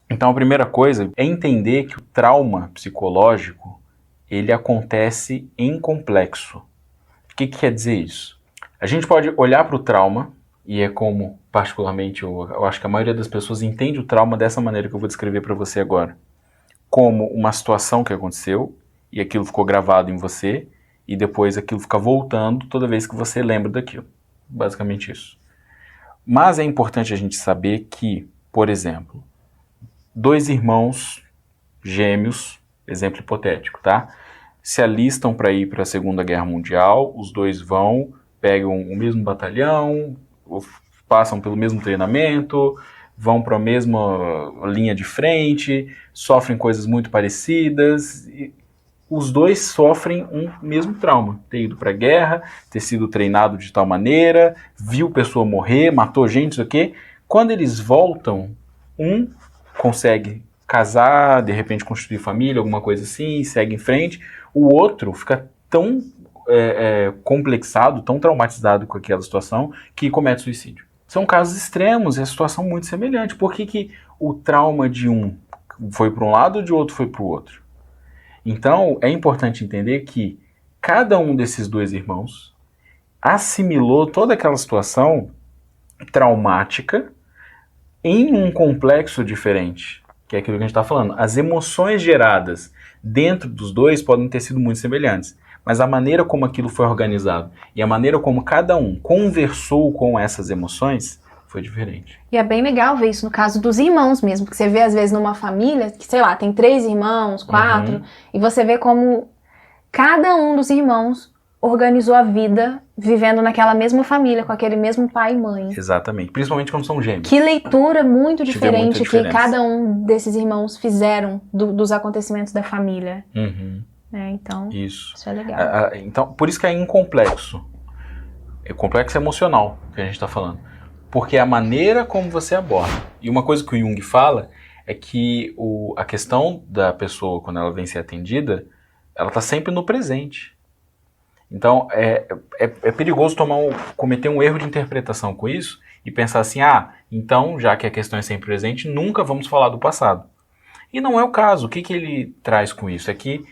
Então a primeira coisa é entender que o trauma psicológico, ele acontece em complexo. O que quer dizer isso? A gente pode olhar para o trauma, e é como, particularmente, eu acho que a maioria das pessoas entende o trauma dessa maneira que eu vou descrever para você agora. Como uma situação que aconteceu, e aquilo ficou gravado em você, e depois aquilo fica voltando toda vez que você lembra daquilo. Basicamente isso. Mas é importante a gente saber que, por exemplo, dois irmãos gêmeos, exemplo hipotético, tá? Se alistam para ir para a Segunda Guerra Mundial, os dois vão, pegam o mesmo batalhão, passam pelo mesmo treinamento, vão para a mesma linha de frente, sofrem coisas muito parecidas. E os dois sofrem um mesmo trauma, ter ido para a guerra, ter sido treinado de tal maneira, viu pessoa morrer, matou gente, isso aqui. Quando eles voltam, um consegue casar, de repente constituir família, alguma coisa assim, segue em frente. O outro fica tão complexado, tão traumatizado com aquela situação, que comete suicídio. São casos extremos e a situação muito semelhante. Por que o trauma de um foi para um lado e de outro foi para o outro? Então, é importante entender que cada um desses dois irmãos assimilou toda aquela situação traumática em um complexo diferente, que é aquilo que a gente está falando. As emoções geradas dentro dos dois podem ter sido muito semelhantes, mas a maneira como aquilo foi organizado e a maneira como cada um conversou com essas emoções foi diferente. E é bem legal ver isso no caso dos irmãos mesmo, porque você vê às vezes numa família, que sei lá, tem 3 irmãos, 4, e você vê como cada um dos irmãos organizou a vida vivendo naquela mesma família, com aquele mesmo pai e mãe. Exatamente, principalmente quando são gêmeos. Que leitura muito diferente que cada um desses irmãos fizeram dos acontecimentos da família. Então, isso é legal. Então, por isso que é incomplexo. É complexo emocional que a gente está falando. Porque é a maneira como você aborda. E uma coisa que o Jung fala é que a questão da pessoa, quando ela vem ser atendida, ela está sempre no presente. Então, é perigoso cometer um erro de interpretação com isso e pensar assim, então, já que a questão é sempre presente, nunca vamos falar do passado. E não é o caso. O que ele traz com isso? É que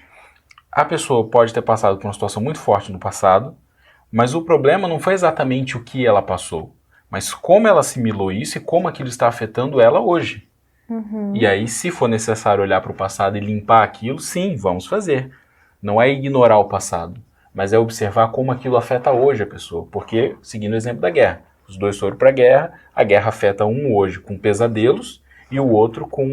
a pessoa pode ter passado por uma situação muito forte no passado, mas o problema não foi exatamente o que ela passou, mas como ela assimilou isso e como aquilo está afetando ela hoje. E aí, se for necessário olhar para o passado e limpar aquilo, sim, vamos fazer. Não é ignorar o passado, mas é observar como aquilo afeta hoje a pessoa. Porque, seguindo o exemplo da guerra, os dois foram para a guerra afeta um hoje com pesadelos e o outro com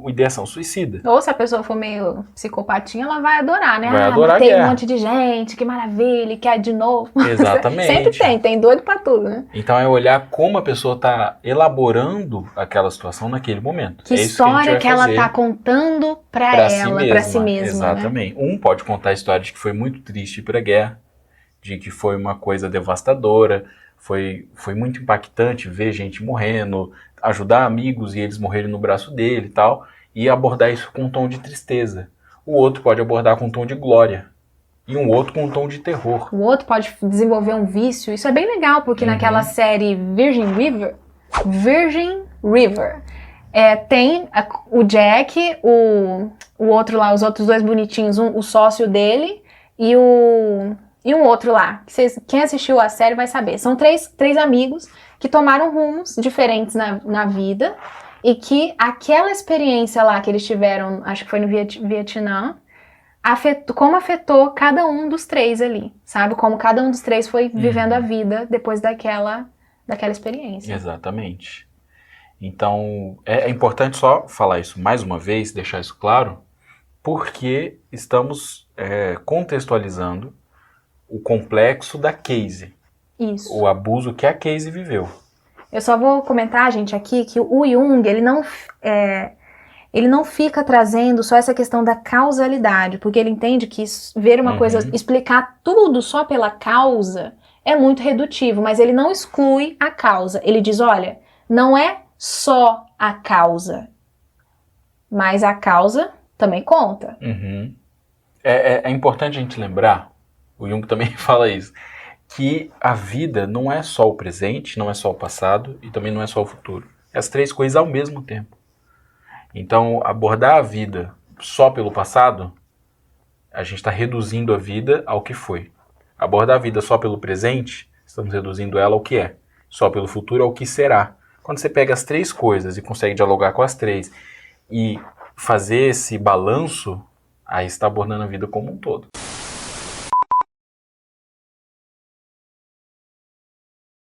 ideação suicida. Ou se a pessoa for meio psicopatinha, ela vai adorar, né? Vai adorar matei um monte de gente, que maravilha, quer de novo. Exatamente. Sempre tem doido pra tudo, né? Então é olhar como a pessoa está elaborando aquela situação naquele momento. Que história que ela está contando para si mesma. Exatamente. Né? Um pode contar a história de que foi muito triste ir para a guerra, de que foi uma coisa devastadora, foi muito impactante ver gente morrendo, ajudar amigos e eles morrerem no braço dele e tal, e abordar isso com um tom de tristeza. O outro pode abordar com um tom de glória. E um outro com um tom de terror. O outro pode desenvolver um vício. Isso é bem legal, porque naquela série Virgin River, tem o Jack, o outro lá, os outros dois bonitinhos, o sócio dele e um outro lá. Quem assistiu a série vai saber. São três amigos que tomaram rumos diferentes na vida e que aquela experiência lá que eles tiveram, acho que foi no Vietnã, como afetou cada um dos três ali, sabe? Como cada um dos três foi vivendo a vida depois daquela experiência. Exatamente. Então, é importante só falar isso mais uma vez, deixar isso claro, porque estamos contextualizando o complexo da Casey. Isso. O abuso que a Casey viveu. Eu só vou comentar, gente, aqui que o Jung, ele não fica trazendo só essa questão da causalidade, porque ele entende que ver uma coisa, explicar tudo só pela causa é muito redutivo, mas ele não exclui a causa. Ele diz, olha, não é só a causa, mas a causa também conta. É importante a gente lembrar, o Jung também fala isso, que a vida não é só o presente, não é só o passado e também não é só o futuro. É as três coisas ao mesmo tempo. Então, abordar a vida só pelo passado, a gente está reduzindo a vida ao que foi. Abordar a vida só pelo presente, estamos reduzindo ela ao que é. Só pelo futuro ao que será. Quando você pega as três coisas e consegue dialogar com as três e fazer esse balanço, aí você está abordando a vida como um todo.